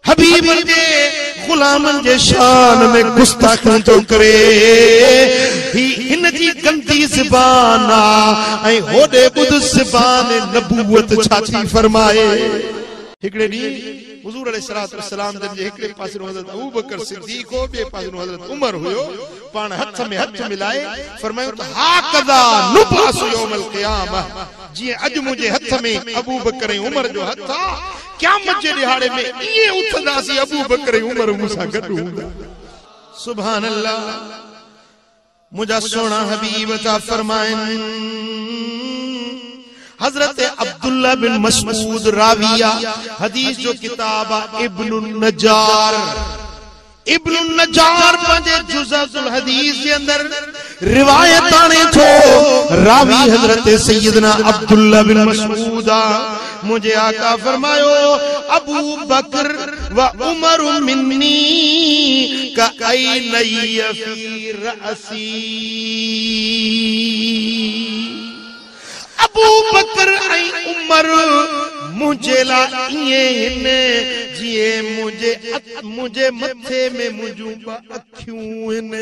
हबीब जे गुलामन जे शान में गुस्ताखी तो करे ही इन जी गंदी ज़बान आई होदे बुध ज़बान नबूवत छाती फरमाए। हिकड़े दी हुजूर अलैहिस्सलातु वस्सलाम जन जे हिकड़े पासे हज़रत अबू बकर सिद्दीक़ हो, बे पासे हज़रत उमर हुयो, पाण हथ में हथ मिलाए फरमायो त हा कदा नुबास यौमल क़ियामा, जी अज मुझे हथ में अबू बकर ऐं उमर जो हथ आ, क़यामत जे दिहाड़े में इए उथदासी अबू बकर ऐं उमर मूंसा गॾु हूंदा। सुभान अल्लाह। मुझा सोना हबीब ता फरमाइन हजरत अब्दुल्ला बिन मसऊद राविया हदीस जो किताब इब्नुन नजार पंजे जुज़अल हदीस के अंदर रिवायत आने थो रावी हजरत सैयदना अब्दुल्ला बिन मसऊद मुझे आका फरमायो अबू बकर व उमर मिन्नी का ऐनय फी रअसी। अबू बकर ऐं उमर मुझे ला इए हिन जिए मुझे मथे में मुझू अखियूं हिन।